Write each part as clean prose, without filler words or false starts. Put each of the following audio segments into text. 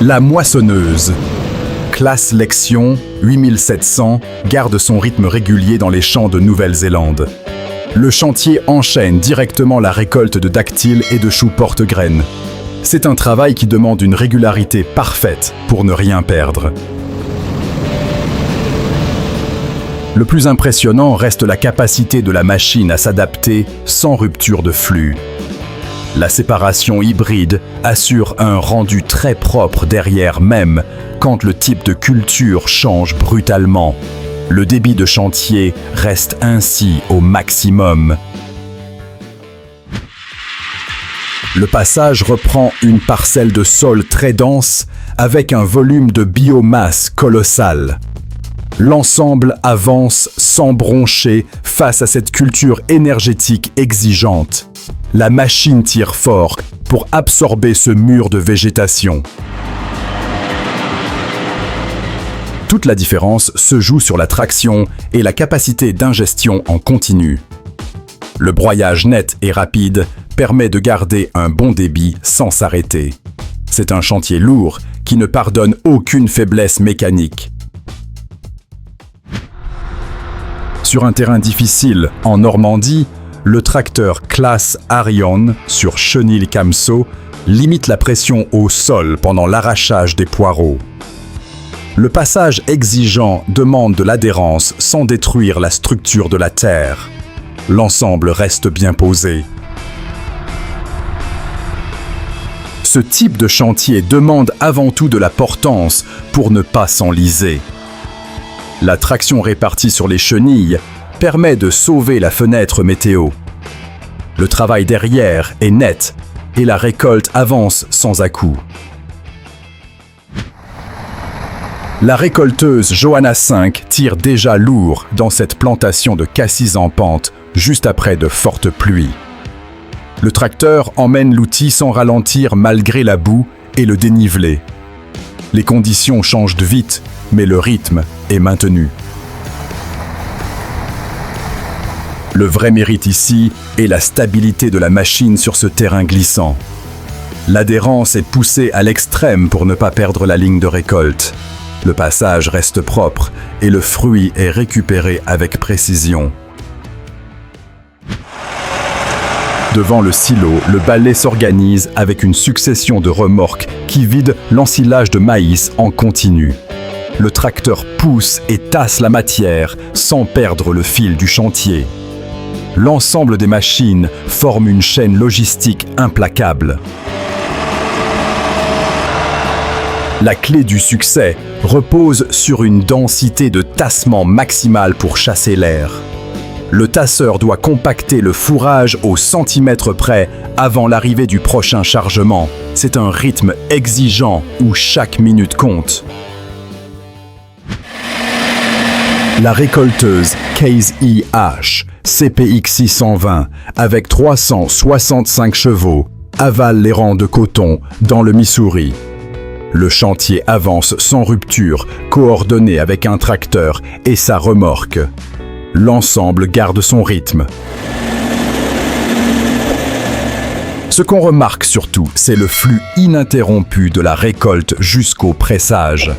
La moissonneuse. Classe Lexion 8700 garde son rythme régulier dans les champs de Nouvelle-Zélande. Le chantier enchaîne directement la récolte de dactyles et de choux porte-graines. C'est un travail qui demande une régularité parfaite pour ne rien perdre. Le plus impressionnant reste la capacité de la machine à s'adapter sans rupture de flux. La séparation hybride assure un rendu très propre derrière même quand le type de culture change brutalement. Le débit de chantier reste ainsi au maximum. Le passage reprend une parcelle de sol très dense avec un volume de biomasse colossal. L'ensemble avance sans broncher face à cette culture énergétique exigeante. La machine tire fort pour absorber ce mur de végétation. Toute la différence se joue sur la traction et la capacité d'ingestion en continu. Le broyage net et rapide permet de garder un bon débit sans s'arrêter. C'est un chantier lourd qui ne pardonne aucune faiblesse mécanique. Sur un terrain difficile en Normandie, le tracteur classe Arion sur chenil-camso limite la pression au sol pendant l'arrachage des poireaux. Le passage exigeant demande de l'adhérence sans détruire la structure de la terre. L'ensemble reste bien posé. Ce type de chantier demande avant tout de la portance pour ne pas s'enliser. La traction répartie sur les chenilles permet de sauver la fenêtre météo. Le travail derrière est net et la récolte avance sans à-coups. La récolteuse Johanna 5 tire déjà lourd dans cette plantation de cassis en pente juste après de fortes pluies. Le tracteur emmène l'outil sans ralentir malgré la boue et le dénivelé. Les conditions changent vite, mais le rythme est maintenu. Le vrai mérite ici est la stabilité de la machine sur ce terrain glissant. L'adhérence est poussée à l'extrême pour ne pas perdre la ligne de récolte. Le passage reste propre et le fruit est récupéré avec précision. Devant le silo, le balai s'organise avec une succession de remorques qui vident l'ensilage de maïs en continu. Le tracteur pousse et tasse la matière sans perdre le fil du chantier. L'ensemble des machines forme une chaîne logistique implacable. La clé du succès repose sur une densité de tassement maximale pour chasser l'air. Le tasseur doit compacter le fourrage au centimètre près avant l'arrivée du prochain chargement. C'est un rythme exigeant où chaque minute compte. La récolteuse Case EH CPX 620 avec 365 chevaux avale les rangs de coton dans le Missouri. Le chantier avance sans rupture, coordonné avec un tracteur et sa remorque. L'ensemble garde son rythme. Ce qu'on remarque surtout, c'est le flux ininterrompu de la récolte jusqu'au pressage.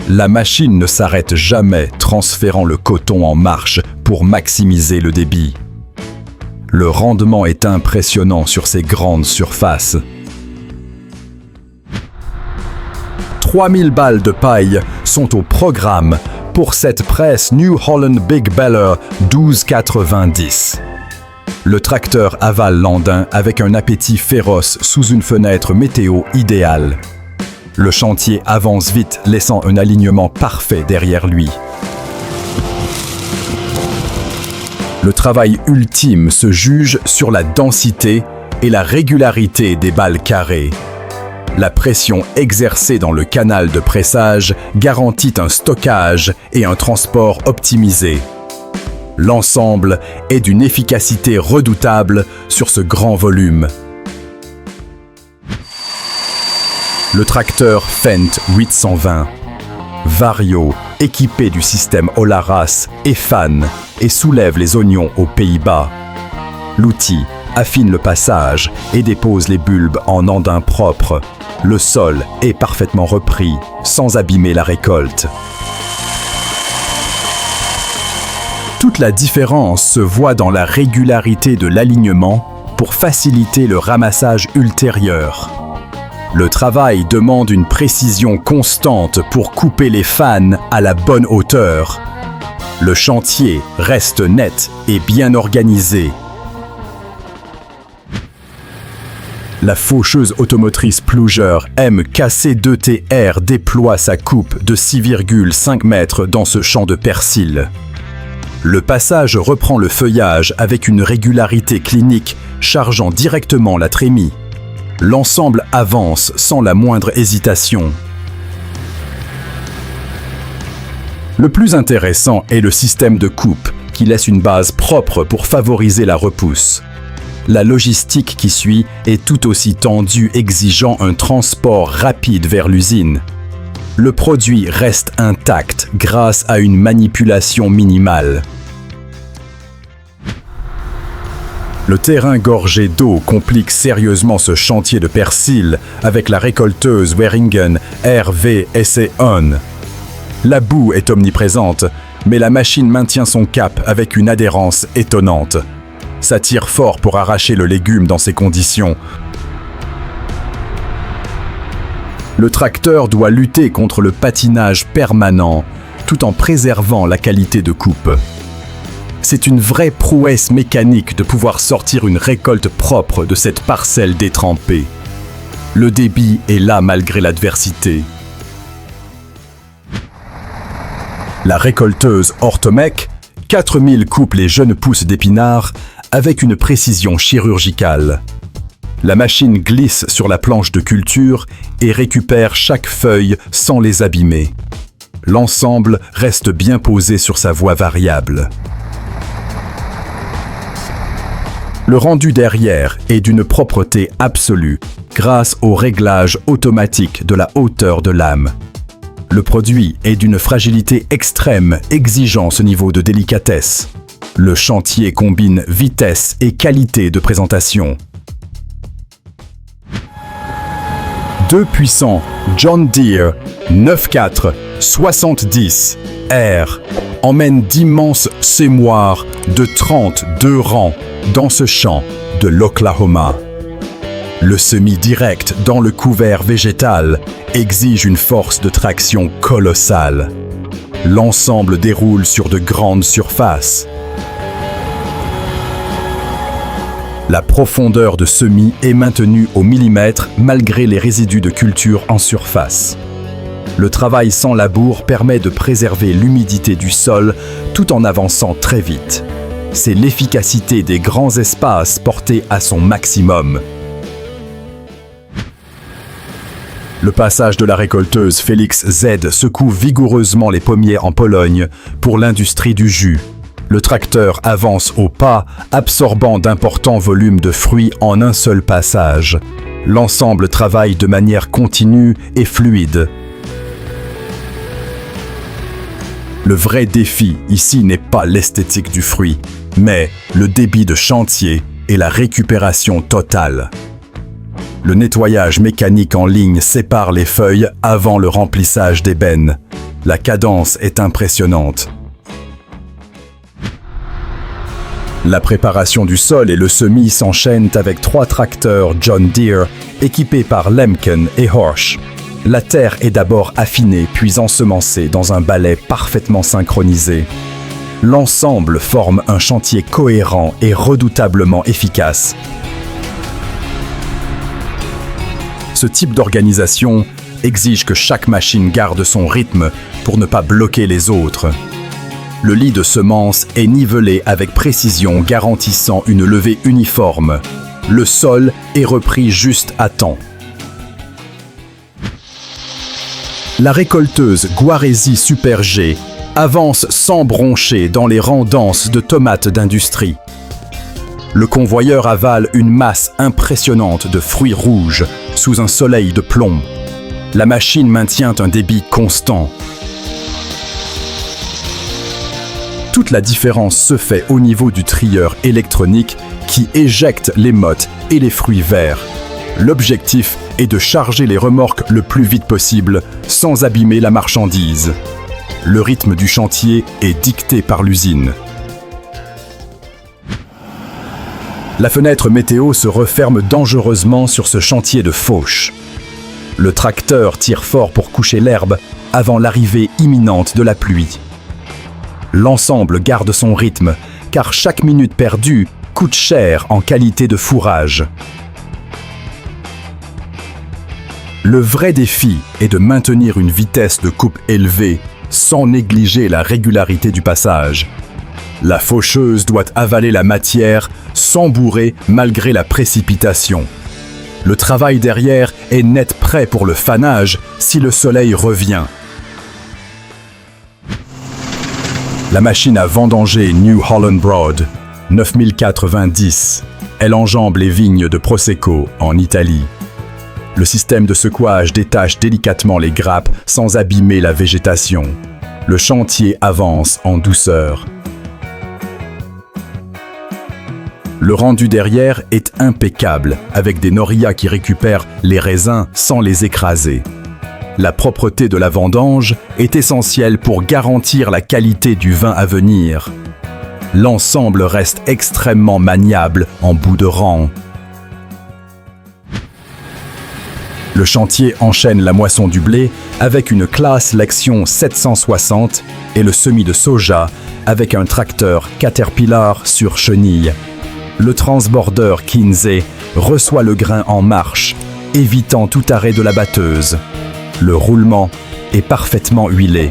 La machine ne s'arrête jamais, transférant le coton en marche pour maximiser le débit. Le rendement est impressionnant sur ces grandes surfaces. 3000 balles de paille sont au programme pour cette presse New Holland Big Baler 1290. Le tracteur avale l'andin avec un appétit féroce sous une fenêtre météo idéale. Le chantier avance vite, laissant un alignement parfait derrière lui. Le travail ultime se juge sur la densité et la régularité des balles carrées. La pression exercée dans le canal de pressage garantit un stockage et un transport optimisé. L'ensemble est d'une efficacité redoutable sur ce grand volume. Le tracteur Fendt 820, Vario, équipé du système Olaras, est fan et soulève les oignons aux Pays-Bas. L'outil affine le passage et dépose les bulbes en andin propre. le sol est parfaitement repris, sans abîmer la récolte. Toute la différence se voit dans la régularité de l'alignement pour faciliter le ramassage ultérieur. Le travail demande une précision constante pour couper les fans à la bonne hauteur. Le chantier reste net et bien organisé. La faucheuse automotrice Plouger MKC2TR déploie sa coupe de 6,5 mètres dans ce champ de persil. Le passage reprend le feuillage avec une régularité clinique chargeant directement la trémie. L'ensemble avance sans la moindre hésitation. Le plus intéressant est le système de coupe, qui laisse une base propre pour favoriser la repousse. La logistique qui suit est tout aussi tendue, exigeant un transport rapide vers l'usine. Le produit reste intact grâce à une manipulation minimale. Le terrain gorgé d'eau complique sérieusement ce chantier de persil avec la récolteuse Waringen RV-SE1. La boue est omniprésente, mais la machine maintient son cap avec une adhérence étonnante. Ça tire fort pour arracher le légume dans ces conditions. Le tracteur doit lutter contre le patinage permanent, tout en préservant la qualité de coupe. C'est une vraie prouesse mécanique de pouvoir sortir une récolte propre de cette parcelle détrempée. Le débit est là malgré l'adversité. La récolteuse Ortomec, 4000 coupe les jeunes pousses d'épinards avec une précision chirurgicale. La machine glisse sur la planche de culture et récupère chaque feuille sans les abîmer. L'ensemble reste bien posé sur sa voie variable. Le rendu derrière est d'une propreté absolue grâce au réglage automatique de la hauteur de lame. Le produit est d'une fragilité extrême, exigeant ce niveau de délicatesse. Le chantier combine vitesse et qualité de présentation. Deux puissants John Deere 9470 R emmènent d'immenses semoirs de 32 rangs dans ce champ de l'Oklahoma. Le semis direct dans le couvert végétal exige une force de traction colossale. L'ensemble déroule sur de grandes surfaces. La profondeur de semis est maintenue au millimètre malgré les résidus de culture en surface. Le travail sans labour permet de préserver l'humidité du sol tout en avançant très vite. C'est l'efficacité des grands espaces portés à son maximum. Le passage de la récolteuse Félix Z secoue vigoureusement les pommiers en Pologne pour l'industrie du jus. Le tracteur avance au pas, absorbant d'importants volumes de fruits en un seul passage. L'ensemble travaille de manière continue et fluide. Le vrai défi ici n'est pas l'esthétique du fruit, mais le débit de chantier et la récupération totale. Le nettoyage mécanique en ligne sépare les feuilles avant le remplissage d'ébène. La cadence est impressionnante. La préparation du sol et le semis s'enchaînent avec 3 tracteurs John Deere équipés par Lemken et Horsch. La terre est d'abord affinée puis ensemencée dans un balai parfaitement synchronisé. L'ensemble forme un chantier cohérent et redoutablement efficace. Ce type d'organisation exige que chaque machine garde son rythme pour ne pas bloquer les autres. Le lit de semences est nivelé avec précision, garantissant une levée uniforme. Le sol est repris juste à temps. La récolteuse Guaresi Super G avance sans broncher dans les rangs denses de tomates d'industrie. Le convoyeur avale une masse impressionnante de fruits rouges sous un soleil de plomb. La machine maintient un débit constant. Toute la différence se fait au niveau du trieur électronique qui éjecte les mottes et les fruits verts. L'objectif est de charger les remorques le plus vite possible, sans abîmer la marchandise. Le rythme du chantier est dicté par l'usine. La fenêtre météo se referme dangereusement sur ce chantier de fauche. Le tracteur tire fort pour coucher l'herbe avant l'arrivée imminente de la pluie. L'ensemble garde son rythme, car chaque minute perdue coûte cher en qualité de fourrage. Le vrai défi est de maintenir une vitesse de coupe élevée sans négliger la régularité du passage. La faucheuse doit avaler la matière sans bourrer malgré la précipitation. Le travail derrière est net prêt pour le fanage si le soleil revient. La machine à vendanger New Holland Broad, 9090. Elle enjambe les vignes de Prosecco en Italie. Le système de secouage détache délicatement les grappes sans abîmer la végétation. Le chantier avance en douceur. Le rendu derrière est impeccable, avec des norias qui récupèrent les raisins sans les écraser. La propreté de la vendange est essentielle pour garantir la qualité du vin à venir. L'ensemble reste extrêmement maniable en bout de rang. Le chantier enchaîne la moisson du blé avec une classe Lexion 760 et le semis de soja avec un tracteur Caterpillar sur chenille. Le transborder Kinsey reçoit le grain en marche, évitant tout arrêt de la batteuse. Le roulement est parfaitement huilé.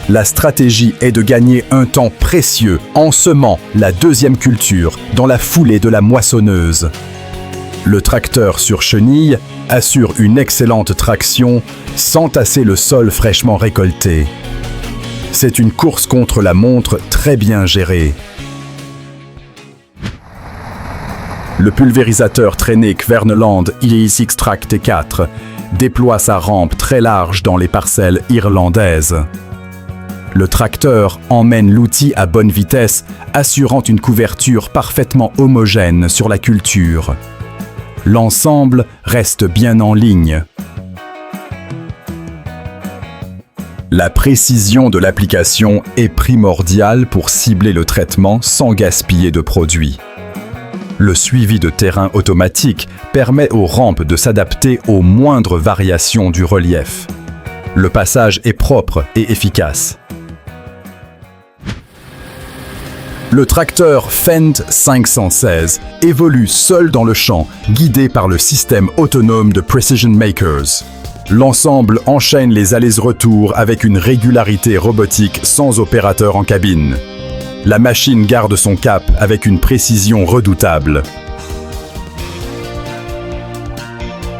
La stratégie est de gagner un temps précieux en semant la deuxième culture dans la foulée de la moissonneuse. Le tracteur sur chenille assure une excellente traction sans tasser le sol fraîchement récolté. C'est une course contre la montre très bien gérée. Le pulvérisateur traîné Kverneland IX-Track T4 déploie sa rampe très large dans les parcelles irlandaises. Le tracteur emmène l'outil à bonne vitesse, assurant une couverture parfaitement homogène sur la culture. L'ensemble reste bien en ligne. La précision de l'application est primordiale pour cibler le traitement sans gaspiller de produits. Le suivi de terrain automatique permet aux rampes de s'adapter aux moindres variations du relief. Le passage est propre et efficace. Le tracteur Fendt 516 évolue seul dans le champ, guidé par le système autonome de Precision Makers. L'ensemble enchaîne les allers-retours avec une régularité robotique sans opérateur en cabine. La machine garde son cap avec une précision redoutable.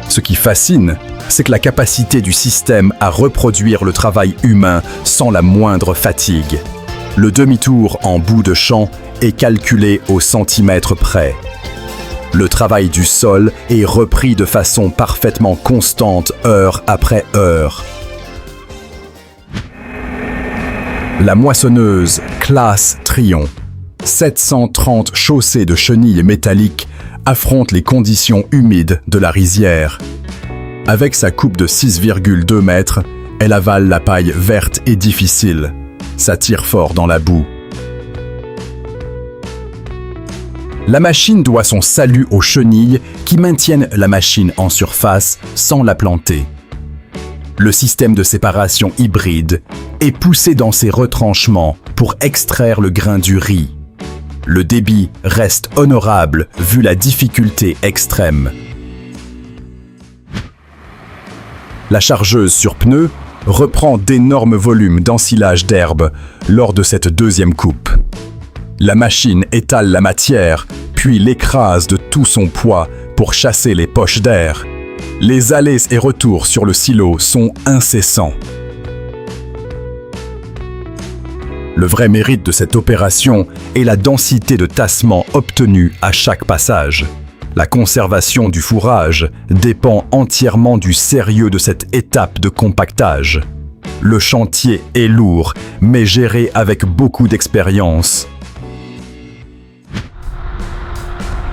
Ce qui fascine, c'est que la capacité du système à reproduire le travail humain sans la moindre fatigue. Le demi-tour en bout de champ est calculé au centimètre près. Le travail du sol est repris de façon parfaitement constante heure après heure. La moissonneuse classe Trion, 730 chaussées de chenilles métalliques, affronte les conditions humides de la rizière. Avec sa coupe de 6,2 mètres, elle avale la paille verte et difficile. Ça tire fort dans la boue. La machine doit son salut aux chenilles qui maintiennent la machine en surface sans la planter. Le système de séparation hybride est poussé dans ses retranchements pour extraire le grain du riz. Le débit reste honorable vu la difficulté extrême. La chargeuse sur pneus reprend d'énormes volumes d'ensilage d'herbe lors de cette deuxième coupe. La machine étale la matière, puis l'écrase de tout son poids pour chasser les poches d'air. Les allers et retours sur le silo sont incessants. Le vrai mérite de cette opération est la densité de tassement obtenue à chaque passage. La conservation du fourrage dépend entièrement du sérieux de cette étape de compactage. Le chantier est lourd, mais géré avec beaucoup d'expérience.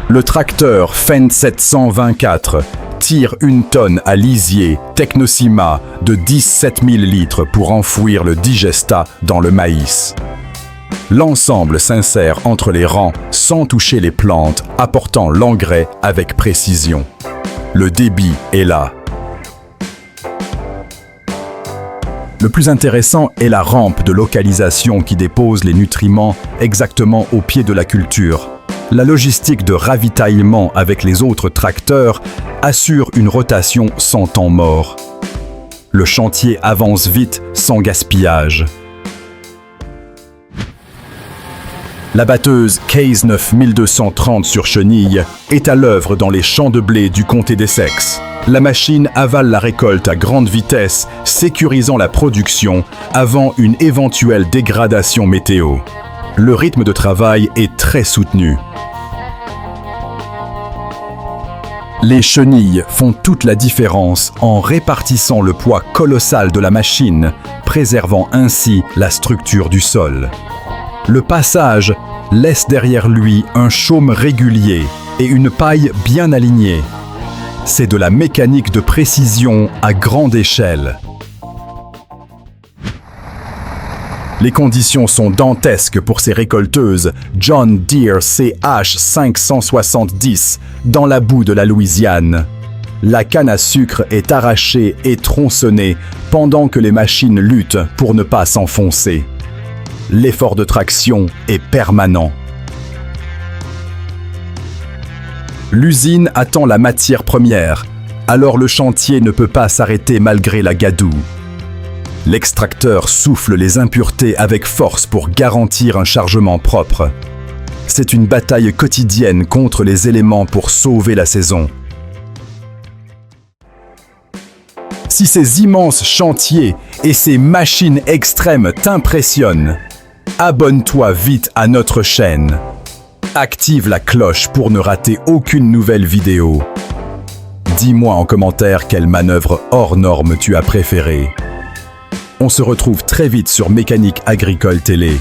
Le tracteur Fendt 724 tire une tonne à lisier Technosima de 17 000 litres pour enfouir le digesta dans le maïs. L'ensemble s'insère entre les rangs sans toucher les plantes, apportant l'engrais avec précision. Le débit est là. Le plus intéressant est la rampe de localisation qui dépose les nutriments exactement au pied de la culture. La logistique de ravitaillement avec les autres tracteurs assure une rotation sans temps mort. Le chantier avance vite sans gaspillage. La batteuse Case 9230 sur chenille est à l'œuvre dans les champs de blé du comté d'Essex. La machine avale la récolte à grande vitesse, sécurisant la production avant une éventuelle dégradation météo. Le rythme de travail est très soutenu. Les chenilles font toute la différence en répartissant le poids colossal de la machine, préservant ainsi la structure du sol. Le passage laisse derrière lui un chaume régulier et une paille bien alignée. C'est de la mécanique de précision à grande échelle. Les conditions sont dantesques pour ces récolteuses John Deere CH 570 dans la boue de la Louisiane. La canne à sucre est arrachée et tronçonnée pendant que les machines luttent pour ne pas s'enfoncer. L'effort de traction est permanent. L'usine attend la matière première, alors le chantier ne peut pas s'arrêter malgré la gadoue. L'extracteur souffle les impuretés avec force pour garantir un chargement propre. C'est une bataille quotidienne contre les éléments pour sauver la saison. Si ces immenses chantiers et ces machines extrêmes t'impressionnent, abonne-toi vite à notre chaîne. Active la cloche pour ne rater aucune nouvelle vidéo. Dis-moi en commentaire quelle manœuvre hors norme tu as préférée. On se retrouve très vite sur Mécanique Agricole Télé.